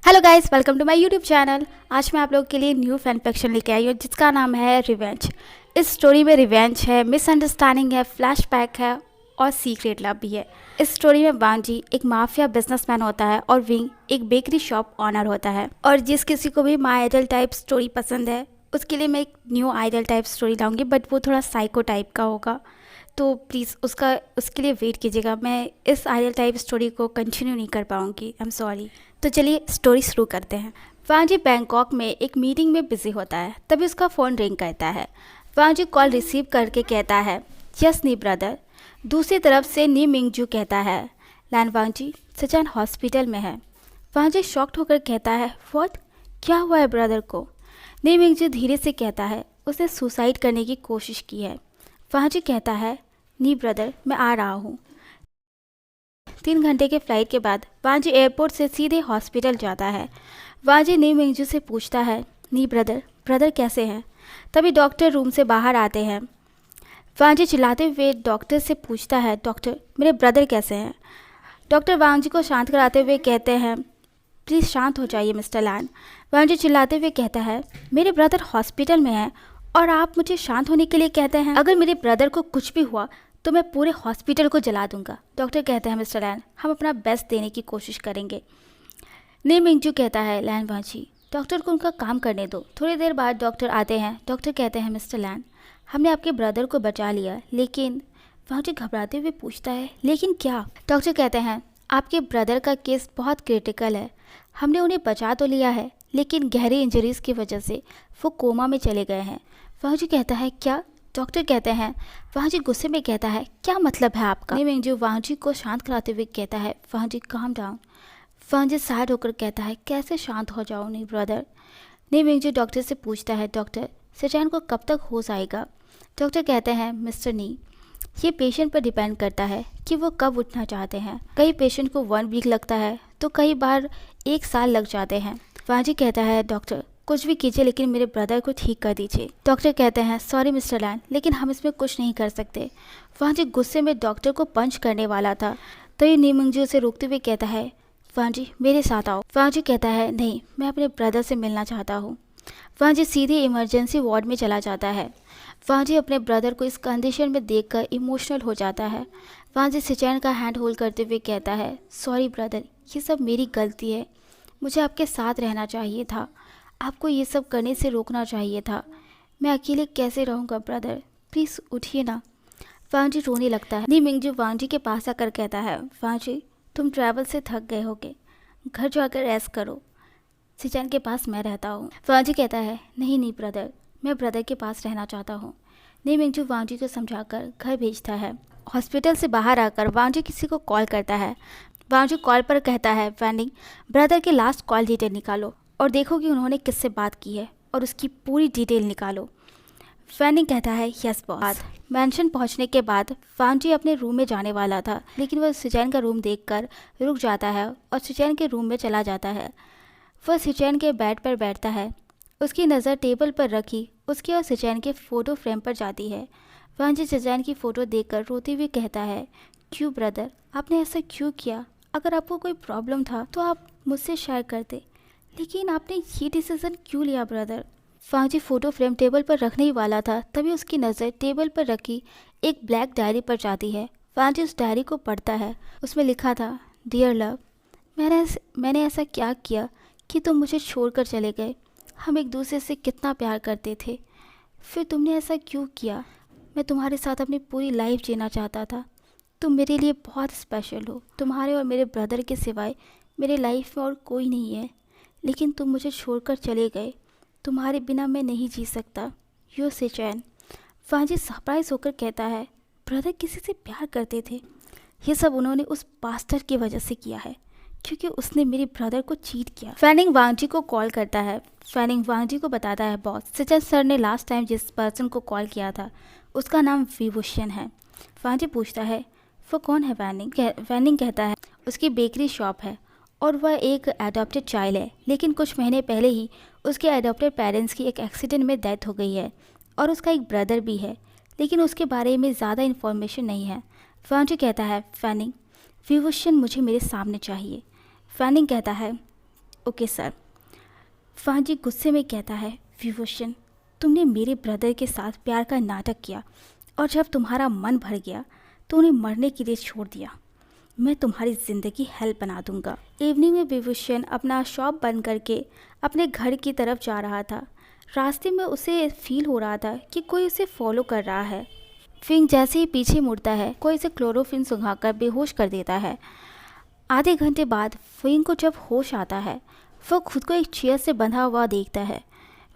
Hello guys, welcome to my YouTube channel. आज मैं आप लोगों के लिए न्यू फैन फिक्शन लेके आई हूँ जिसका नाम है रिवेंज। इस स्टोरी में रिवेंज है, मिसअंडरस्टैंडिंग है, फ्लैशबैक है और सीक्रेट लव भी है। इस स्टोरी में वांजी एक माफिया बिजनेसमैन होता है और विंग एक बेकरी शॉप ऑनर होता है। और जिस किसी को भी माई आइडल टाइप स्टोरी पसंद है उसके लिए मैं एक न्यू आइडल टाइप स्टोरी लाऊंगी, बट वो थोड़ा साइको टाइप का होगा, तो प्लीज़ उसके लिए वेट कीजिएगा। मैं इस आइडल टाइप स्टोरी को कंटिन्यू नहीं कर पाऊँगी, आई एम सॉरी। तो चलिए स्टोरी शुरू करते हैं। वांजी बैंकॉक में एक मीटिंग में बिजी होता है, तभी उसका फ़ोन रिंग करता है। वांजी कॉल रिसीव करके कहता है, यस नी ब्रदर। दूसरी तरफ से नी मिंगजू कहता है, लैन वांजी सचान हॉस्पिटल में है। वांजी शॉक्ड होकर कहता है, व्हाट, क्या हुआ है ब्रदर को? नी मिंगजू धीरे से कहता है, उसने सुसाइड करने की कोशिश की है। वांजी कहता है, नी ब्रदर मैं आ रहा हूँ। 3 घंटे के फ्लाइट के बाद वांजी एयरपोर्ट से सीधे हॉस्पिटल जाता है। वांजी नी मिंगजू से पूछता है, नी ब्रदर कैसे हैं? तभी डॉक्टर रूम से बाहर आते हैं। वांजी चिल्लाते हुए डॉक्टर से पूछता है, डॉक्टर मेरे ब्रदर कैसे हैं? डॉक्टर वांजी को शांत कराते हुए कहते हैं, प्लीज़ शांत हो जाइए मिस्टर लैन। वांजी चिल्लाते हुए कहता है, मेरे ब्रदर हॉस्पिटल में हैं और आप मुझे शांत होने के लिए कहते हैं? अगर मेरे ब्रदर को कुछ भी हुआ तो मैं पूरे हॉस्पिटल को जला दूंगा। डॉक्टर कहते हैं, मिस्टर लैन हम अपना बेस्ट देने की कोशिश करेंगे। नी मिंगजू कहता है, लैन वांजी डॉक्टर को उनका काम करने दो। थोड़ी देर बाद डॉक्टर आते हैं। डॉक्टर कहते हैं, मिस्टर लैन हमने आपके ब्रदर को बचा लिया, लेकिन वांजी घबराते हुए पूछता है, लेकिन क्या? डॉक्टर कहते हैं, आपके ब्रदर का केस बहुत क्रिटिकल है। हमने उन्हें बचा तो लिया है, लेकिन गहरी इंजरीज की वजह से वो कोमा में चले गए हैं। वांजी कहता है, क्या? डॉक्टर कहते हैं, वांजी गुस्से में कहता है, क्या मतलब है आपका? नी मिंगजू वांजी को शांत कराते हुए कहता है, वांजी काम डाउन। वांजी सैड होकर कहता है, कैसे शांत हो जाऊँ नी ब्रदर? नी मिंगजू डॉक्टर से पूछता है, डॉक्टर सचैन को कब तक होश आएगा? डॉक्टर कहते हैं, मिस्टर नी ये पेशेंट पर डिपेंड करता है कि वो कब उठना चाहते हैं। कई पेशेंट को 1 वीक लगता है तो कई बार 1 साल लग जाते हैं। वांजी कहता है, डॉक्टर कुछ भी कीजिए लेकिन मेरे ब्रदर को ठीक कर दीजिए। डॉक्टर कहते हैं, सॉरी मिस्टर लैन लेकिन हम इसमें कुछ नहीं कर सकते। वांजी गुस्से में डॉक्टर को पंच करने वाला था, तो ये नी मिंगजू उसे रोकते हुए कहता है, वांजी मेरे साथ आओ। वांजी कहता है, नहीं मैं अपने ब्रदर से मिलना चाहता हूँ। वांजी सीधे इमरजेंसी वार्ड में चला जाता है। वांजी अपने ब्रदर को इस कंडीशन में देखकर इमोशनल हो जाता है। वांजी सचैन का हैंड होल्ड करते हुए कहता है, सॉरी ब्रदर ये सब मेरी गलती है, मुझे आपके साथ रहना चाहिए था, आपको ये सब करने से रोकना चाहिए था। मैं अकेले कैसे रहूँगा ब्रदर, प्लीज़ उठिए ना। वांजी रोने लगता है। नी मिंगजू वांजी के पास आकर कहता है, वांजी तुम ट्रैवल से थक गए होगे, घर जाकर रेस्ट करो, सचैन के पास मैं रहता हूँ। वांजी कहता है, नहीं नहीं ब्रदर मैं ब्रदर के पास रहना चाहता हूँ। नी मिंगजू वांजी को समझाकर घर भेजता है। हॉस्पिटल से बाहर आकर वांजी किसी को कॉल करता है। वांजी कॉल पर कहता है, वैनिंग ब्रदर के लास्ट कॉल डिटेल निकालो और देखो कि उन्होंने किससे बात की है और उसकी पूरी डिटेल निकालो। वैनिंग कहता है, यस बॉस। मैंशन पहुंचने के बाद वांजी अपने रूम में जाने वाला था, लेकिन वह सचैन का रूम देखकर रुक जाता है और सचैन के रूम में चला जाता है। वह सचैन के बेड पर बैठता है। उसकी नज़र टेबल पर रखी उसके और सचैन के फ़ोटो फ्रेम पर जाती है। वांजी सचैन की फ़ोटो देखकर रोते हुए कहता है, क्यों ब्रदर आपने ऐसा क्यों किया? अगर आपको कोई प्रॉब्लम था तो आप मुझसे शेयर करते, लेकिन आपने ये डिसीज़न क्यों लिया ब्रदर? वांजी फ़ोटो फ्रेम टेबल पर रखने ही वाला था, तभी उसकी नज़र टेबल पर रखी एक ब्लैक डायरी पर जाती है। वांजी उस डायरी को पढ़ता है। उसमें लिखा था, डियर लव मैंने ऐसा क्या किया कि तुम मुझे छोड़कर चले गए? हम एक दूसरे से कितना प्यार करते थे, फिर तुमने ऐसा क्यों किया? मैं तुम्हारे साथ अपनी पूरी लाइफ जीना चाहता था। तुम मेरे लिए बहुत स्पेशल हो, तुम्हारे और मेरे ब्रदर के सिवाय मेरे लाइफ में और कोई नहीं है, लेकिन तुम मुझे छोड़कर चले गए। तुम्हारे बिना मैं नहीं जी सकता। यो सचैन। वांजी सरप्राइज होकर कहता है, ब्रदर किसी से प्यार करते थे? ये सब उन्होंने उस पास्टर की वजह से किया है, क्योंकि उसने मेरे ब्रदर को चीट किया। फैनिंग वांजी को कॉल करता है। फैनिंग वांजी को बताता है, बॉस सचैन सर ने लास्ट टाइम जिस पर्सन को कॉल किया था उसका नाम विभूषण है। वांजी पूछता है, वो कौन है? वैनिंग कहता है, उसकी बेकरी शॉप है और वह एक एडॉप्टेड चाइल्ड है, लेकिन कुछ महीने पहले ही उसके एडॉप्टेड पेरेंट्स की एक एक्सीडेंट में डेथ हो गई है और उसका एक ब्रदर भी है, लेकिन उसके बारे में ज़्यादा इन्फॉर्मेशन नहीं है। वांजी कहता है, फैनिंग विभूषण मुझे मेरे सामने चाहिए। फैनिंग कहता है, ओके सर। फांजी गुस्से में कहता है, विभूषण, तुमने मेरे ब्रदर के साथ प्यार का नाटक किया और जब तुम्हारा मन भर गया तो उन्हें मरने के लिए छोड़ दिया। मैं तुम्हारी ज़िंदगी हेल बना दूंगा। इवनिंग में विभूषण अपना शॉप बंद करके अपने घर की तरफ जा रहा था। रास्ते में उसे फील हो रहा था कि कोई उसे फॉलो कर रहा है। फिंग जैसे ही पीछे मुड़ता है, कोई उसे क्लोरोफिन सुंघाकर बेहोश कर देता है। आधे घंटे बाद फिंग को जब होश आता है, वो खुद को एक चेयर से बंधा हुआ देखता है।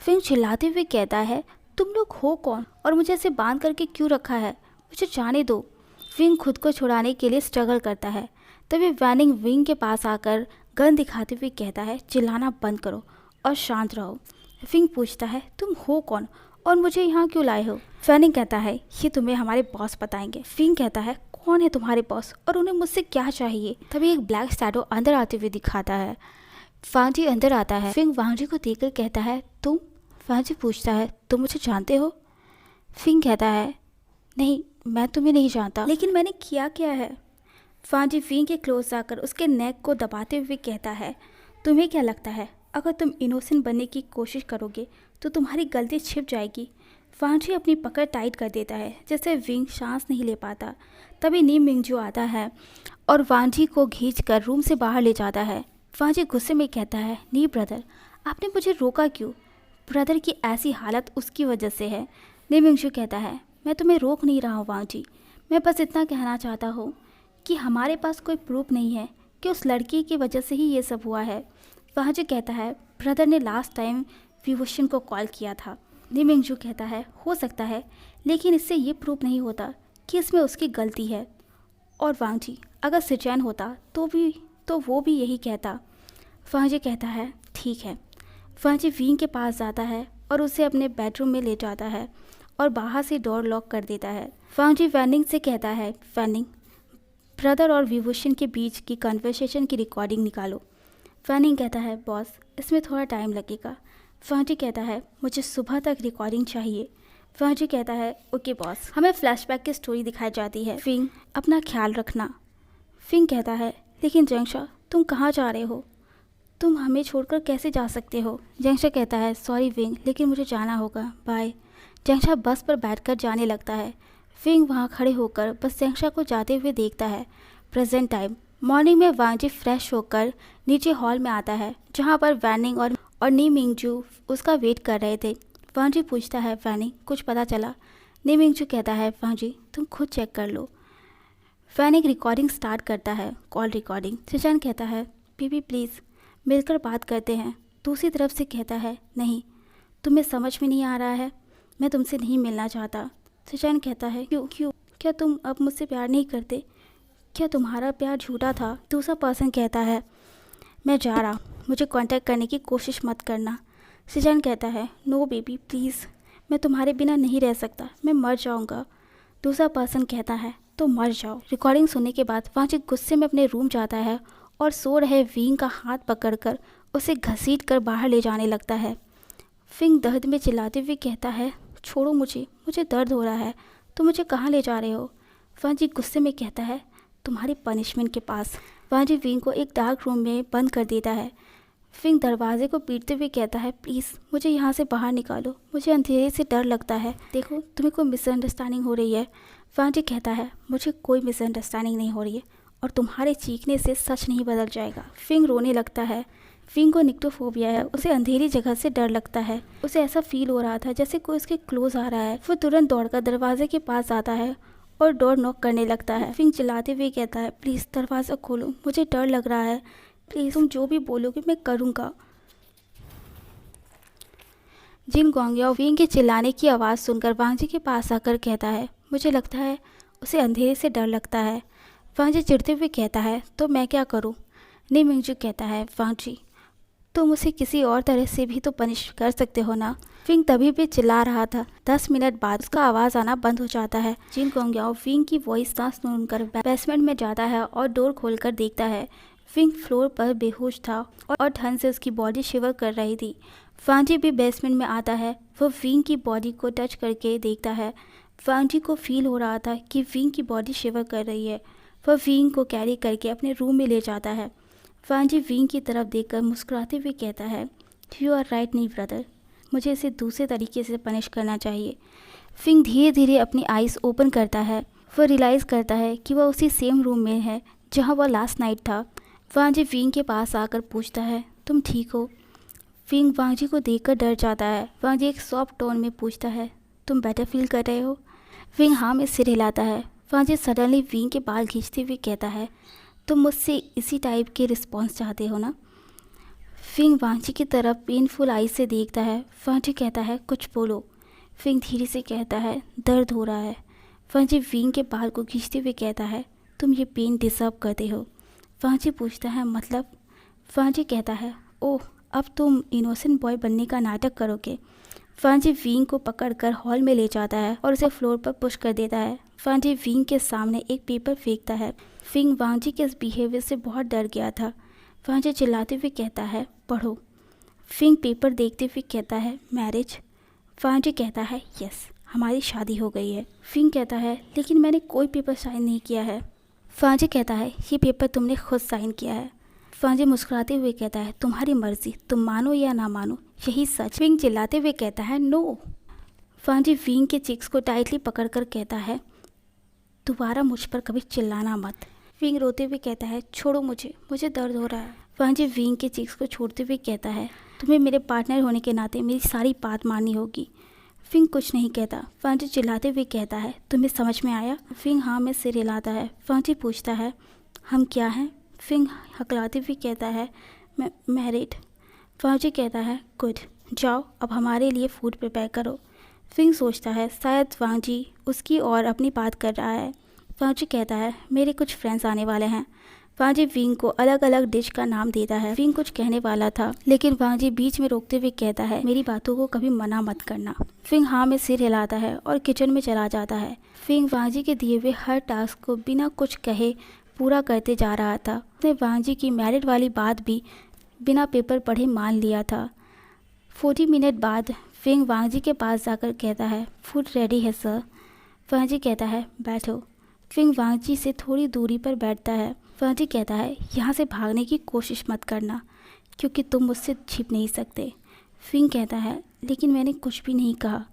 फिंग चिल्लाते हुए कहता है, तुम लोग हो कौन और मुझे ऐसे बांध करके क्यों रखा है? मुझे जाने दो। फिंग खुद को छुड़ाने के लिए स्ट्रगल करता है। तभी वैनिंग विंग के पास आकर गन दिखाते हुए कहता है, चिल्लाना बंद करो और शांत रहो। फिंग पूछता है, तुम हो कौन और मुझे यहाँ क्यों लाए हो? वैनिंग कहता है, ये तुम्हें हमारे बॉस बताएंगे। फिंग कहता है, कौन है तुम्हारे बॉस और उन्हें मुझसे क्या चाहिए? तभी एक ब्लैक शैडो अंदर आते हुए दिखाता है। फांजी अंदर आता है। फिंग वांजी को देखकर कहता है, तुम? फांजी पूछता है, तुम मुझे जानते हो? फिंग कहता है, नहीं, मैं तुम्हें नहीं जानता, लेकिन मैंने किया क्या है? फांजी फिंग के क्लोज आकर उसके नेक को दबाते हुए कहता है, तुम्हें क्या लगता है अगर तुम इनोसेंट बनने की कोशिश करोगे तो तुम्हारी गलती छिप जाएगी? फांजी अपनी पकड़ टाइट कर देता है, जैसे विंग सांस नहीं ले पाता। तभी नी मिंगजू आता है और वांजी को खींचकर रूम से बाहर ले जाता है। फांजी गुस्से में कहता है, नी ब्रदर, आपने मुझे रोका क्यों? ब्रदर की ऐसी हालत उसकी वजह से है। नी मिंगजू कहता है, मैं तुम्हें रोक नहीं रहा हूँ वांजी, मैं बस इतना कहना चाहता हूँ कि हमारे पास कोई प्रूफ नहीं है कि उस लड़की की वजह से ही ये सब हुआ है। वांजी कहता है, ब्रदर ने लास्ट टाइम विभूषण को कॉल किया था। नी मिंगजू कहता है, हो सकता है, लेकिन इससे ये प्रूफ नहीं होता कि इसमें उसकी गलती है। और वांजी, अगर सिचैन होता तो वो भी यही कहता। वांजी कहता है, ठीक है। वांजी विंग के पास जाता है और उसे अपने बेडरूम में ले जाता है और बाहर से डोर लॉक कर देता है। वांजी वैनिंग से कहता है, वैनिंग, ब्रदर और विभूषण के बीच की कन्वर्सेशन की रिकॉर्डिंग निकालो। वैनिंग कहता है, बॉस, इसमें थोड़ा टाइम लगेगा। वांजी कहता है, मुझे सुबह तक रिकॉर्डिंग चाहिए। वांजी कहता है, ओके बॉस। हमें फ्लैशबैक की स्टोरी दिखाई जाती है। फिंग, अपना ख्याल रखना। फिंग कहता है, लेकिन जंगशा, तुम कहाँ जा रहे हो? तुम हमें छोड़कर कैसे जा सकते हो? जंगशा कहता है, सॉरी विंग, लेकिन मुझे जाना होगा, बाय। जंगशा बस पर बैठकर जाने लगता है। फिंग वहाँ खड़े होकर बस जंगशा को जाते हुए देखता है। प्रेजेंट टाइम मॉर्निंग में वांजी फ्रेश होकर नीचे हॉल में आता है, जहाँ पर वैनिंग और नी मिंगजू उसका वेट कर रहे थे। वांजी पूछता है, वैनिंग, कुछ पता चला? नी मिंगजू कहता है, वांजी, तुम खुद चेक कर लो। वैनिंग रिकॉर्डिंग स्टार्ट करता है, कॉल रिकॉर्डिंग। सिचैन कहता है, बीबी प्लीज़ मिलकर बात करते हैं। दूसरी तरफ से कहता है, नहीं, तुम्हें समझ में नहीं आ रहा है, मैं तुमसे नहीं मिलना चाहता। सिचैन कहता है, क्यों? क्या तुम अब मुझसे प्यार नहीं करते? क्या तुम्हारा प्यार झूठा था? दूसरा पर्सन कहता है, मैं जा रहा, मुझे कांटेक्ट करने की कोशिश मत करना। सिचैन कहता है, नो बेबी प्लीज़, मैं तुम्हारे बिना नहीं रह सकता, मैं मर जाऊंगा। दूसरा पर्सन कहता है, तो मर जाओ। रिकॉर्डिंग सुनने के बाद वांजी गुस्से में अपने रूम जाता है और सो रहे विंग का हाथ पकड़कर उसे घसीट कर बाहर ले जाने लगता है। फिंग दर्द में चिल्लाते हुए कहता है, छोड़ो मुझे दर्द हो रहा है, तुम मुझे कहाँ ले जा रहे हो? वांजी गुस्से में कहता है, तुम्हारी पनिशमेंट के पास। वांजी विंग को एक डार्क रूम में बंद कर देता है। फिंग दरवाजे को पीटते हुए कहता है, प्लीज़ मुझे यहाँ से बाहर निकालो, मुझे अंधेरे से डर लगता है। देखो, तुम्हें कोई मिसअंडरस्टैंडिंग हो रही है। वांजी कहता है, मुझे कोई मिसअंडरस्टैंडिंग नहीं हो रही है और तुम्हारे चीखने से सच नहीं बदल जाएगा। फिंग रोने लगता है। फिंग को निक्टोफोबिया है, उसे अंधेरी जगह से डर लगता है। उसे ऐसा फील हो रहा था जैसे कोई उसके क्लोज आ रहा है। वो तुरंत दौड़कर दरवाजे के पास आता है और डोर नॉक करने लगता है। फिंग चिल्लाते हुए कहता है, प्लीज़ दरवाज़ा खोलो, मुझे डर लग रहा है, प्लीज़, तुम जो भी बोलोगे मैं करूँगा। जिन गोंगयाओ विंग के चिल्लाने की आवाज़ सुनकर वांजी के पास आकर कहता है, मुझे लगता है उसे अंधेरे से डर लगता है। वांजी चिढ़ते हुए कहता है, तो मैं क्या करूं? नी मिंगजू कहता है, वांजी, तुम उसे किसी और तरह से भी तो पनिश कर सकते हो ना। फिंग तभी भी चिल्ला रहा था। 10 मिनट बाद उसका आवाज़ आना बंद हो जाता है। जिन गोंगयाओ विंग की वॉइस ना सुनकर बेसमेंट में जाता है और डोर खोलकर देखता है। फिंग फ्लोर पर बेहोश था और ठंड से उसकी बॉडी शिवर कर रही थी। वांजी भी बेसमेंट में आता है। वो विंग की बॉडी को टच करके देखता है। वांजी को फील हो रहा था कि विंग की बॉडी शिवर कर रही है। वह विंग को कैरी करके अपने रूम में ले जाता है। वांजी विंग की तरफ देखकर मुस्कुराते हुए कहता है, यू आर राइट नी ब्रदर, मुझे इसे दूसरे तरीके से पनिश करना चाहिए। फिंग धीरे धीरे अपनी आइज़ ओपन करता है। वह रियलाइज़ करता है कि वह उसी सेम रूम में है जहां वह लास्ट नाइट था। वांजी विंग के पास आकर पूछता है, तुम ठीक हो? विंग वांजी को देखकर डर जाता है। वांजी एक सॉफ्ट टोन में पूछता है, तुम बेटर फील कर रहे हो? विंग हाँ में सिर हिलाता है। वांजी सडनली विंग के बाल खींचते हुए कहता है, तुम मुझसे इसी टाइप के रिस्पॉन्स चाहते हो ना? विंग वांजी की तरफ पेनफुल आई से देखता है। वांजी कहता है, कुछ बोलो। विंग धीरे से कहता है, दर्द हो रहा है। वांजी विंग के बाल को खींचते हुए कहता है, तुम ये पेन डिजर्व करते हो। वांजी पूछता है, मतलब? वांजी कहता है, ओह, अब तुम इनोसेंट बॉय बनने का नाटक करोगे। वांजी विंग को पकड़कर हॉल में ले जाता है और उसे फ्लोर पर पुश कर देता है। वांजी विंग के सामने एक पेपर फेंकता है। विंग वांजी के इस बिहेवियर से बहुत डर गया था। वांजी चिल्लाते हुए कहता है, पढ़ो। विंग पेपर देखते हुए कहता है, मैरिज? वांजी कहता है, यस, हमारी शादी हो गई है। विंग कहता है, लेकिन मैंने कोई पेपर साइन नहीं किया है। वांजी कहता है, ये पेपर तुमने खुद साइन किया है। वांजी मुस्कुराते हुए कहता है, तुम्हारी मर्जी, तुम मानो या ना मानो, यही सच। विंग चिल्लाते हुए कहता है, नो। वांजी विंग के चिक्स को टाइटली पकड़कर कहता है, दोबारा मुझ पर कभी चिल्लाना मत। विंग रोते हुए कहता है, छोड़ो मुझे दर्द हो रहा है। वांजी विंग के चिक्स को छोड़ते हुए कहता है, तुम्हें मेरे पार्टनर होने के नाते मेरी सारी बात माननी होगी। विंग कुछ नहीं कहता। वांजी चिल्लाते हुए कहता है, तुम्हें समझ में आया? विंग हाँ में सिर हिलाता है। वांजी पूछता है, हम क्या हैं? विंग हकलाते हुए कहता है, मैं मैरिड। वांजी कहता है, गुड, जाओ अब हमारे लिए फूड प्रिपेयर करो। विंग सोचता है शायद वांजी उसकी और अपनी बात कर रहा है। वांजी कहता है, मेरे कुछ फ्रेंड्स आने वाले हैं। वांजी विंग को अलग अलग डिश का नाम देता है। विंग कुछ कहने वाला था, लेकिन वांजी बीच में रोकते हुए कहता है, मेरी बातों को कभी मना मत करना। विंग हाँ में सिर हिलाता है और किचन में चला जाता है। विंग वांजी के दिए हुए हर टास्क को बिना कुछ कहे पूरा करते जा रहा था। उसने वांजी की मैरिड वाली बात भी बिना पेपर पढ़े मान लिया था। 40 मिनट बाद विंग वांजी के पास जाकर कहता है, फूड रेडी है सर। वांजी कहता है, बैठो। विंग वांजी से थोड़ी दूरी पर बैठता है। वांजी कहता है, यहाँ से भागने की कोशिश मत करना, क्योंकि तुम मुझसे छिप नहीं सकते। विंग कहता है, लेकिन मैंने कुछ भी नहीं कहा।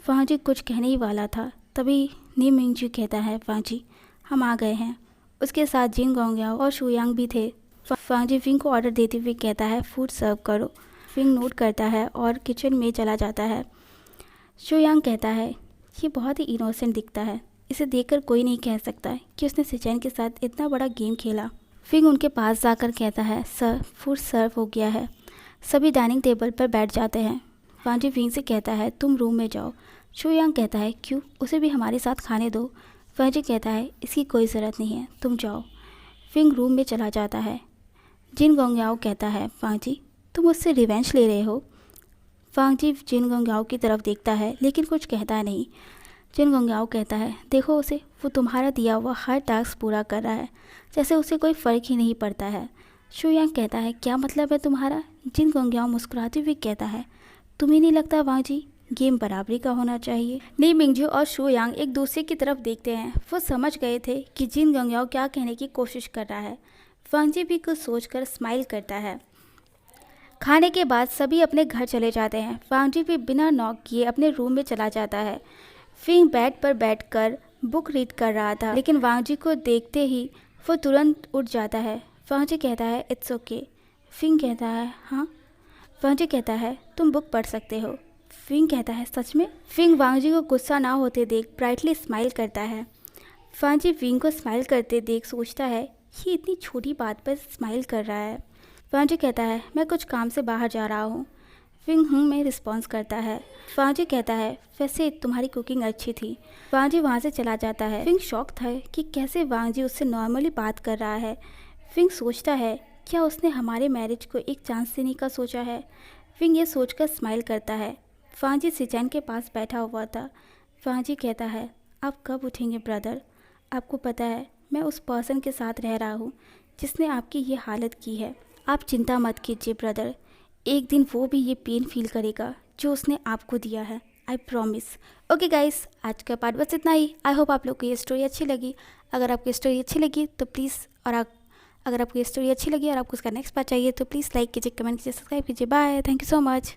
वांजी कुछ कहने ही वाला था, तभी नी मिंगजू कहता है, वांजी हम आ गए हैं। उसके साथ जिन गोंगयाओ और शुयांग भी थे। वांजी विंग को ऑर्डर देते हुए कहता है, फूड सर्व करो। विंग नोट करता है और किचन में चला जाता है। शुयांग कहता है, ये बहुत ही इनोसेंट दिखता है, इसे देखकर कोई नहीं कह सकता कि उसने सिचेन के साथ इतना बड़ा गेम खेला। विंग उनके पास जाकर कहता है, सर फूड सर्व हो गया है। सभी डाइनिंग टेबल पर बैठ जाते हैं। वांजी विंग से कहता है, तुम रूम में जाओ। शुयांग कहता है, क्यों, उसे भी हमारे साथ खाने दो। वांजी कहता है, इसकी कोई ज़रूरत नहीं है, तुम जाओ। विंग रूम में चला जाता है। जिन गोंगयाओ कहता है, वांजी तुम मुझसे रिवेंज ले रहे हो। वांजी जिन गोंगयाओ की तरफ देखता है, लेकिन कुछ कहता नहीं। जिन गोंगयाओ कहता है, देखो उसे, वो तुम्हारा दिया हुआ हर टास्क पूरा कर रहा है, जैसे उसे कोई फ़र्क ही नहीं पड़ता है। शुयांग कहता है, क्या मतलब है तुम्हारा? जिन गोंगयाओ मुस्कुराते हुए कहता है, तुम्हें नहीं लगता वांजी गेम बराबरी का होना चाहिए? नी मिंगजू और शुयांग एक दूसरे की तरफ देखते हैं। वो समझ गए थे कि जिन गोंगयाओ क्या कहने की कोशिश कर रहा है। वांजी भी कुछ सोचकर स्माइल करता है। खाने के बाद सभी अपने घर चले जाते हैं। वांजी भी बिना नॉक किए अपने रूम में चला जाता है। विंग बेड पर बैठकर बुक रीड कर रहा था, लेकिन वांजी को देखते ही वो तुरंत उठ जाता है। वांजी कहता है, इट्स ओके। विंग कहता है, हाँ। वांजी कहता है, तुम बुक पढ़ सकते हो। विंग कहता है, सच में? विंग वांजी को गुस्सा ना होते देख ब्राइटली स्माइल करता है। वांजी विंग को स्माइल करते देख सोचता है, ये इतनी छोटी बात पर स्माइल कर रहा है। वांजी कहता है, मैं कुछ काम से बाहर जा रहा हूँ। विंग में रिस्पॉन्स करता है। वांजी कहता है, वैसे तुम्हारी कुकिंग अच्छी थी। वांजी वहाँ से चला जाता है। विंग शॉक था कि कैसे वांजी उससे नॉर्मली बात कर रहा है। विंग सोचता है, क्या उसने हमारे मैरिज को एक चांस देने का सोचा है? विंग ये सोचकर स्माइल करता है। वांजी सिचैन के पास बैठा हुआ था। वांजी कहता है, आप कब उठेंगे ब्रदर? आपको पता है मैं उस पर्सन के साथ रह रहा हूँ जिसने आपकी ये हालत की है। आप चिंता मत कीजिए ब्रदर, एक दिन वो भी ये पेन फील करेगा जो उसने आपको दिया है, आई प्रॉमिस। ओके गाइस, आज का पार्ट बस इतना ही। आई होप आप लोग को ये स्टोरी अच्छी लगी। अगर आपको स्टोरी अच्छी लगी तो प्लीज़, और अगर आपको ये स्टोरी अच्छी लगी और आपको उसका नेक्स्ट पार्ट चाहिए तो प्लीज़ लाइक कीजिए, कमेंट कीजिए, सब्सक्राइब कीजिए। Bye, thank you so much.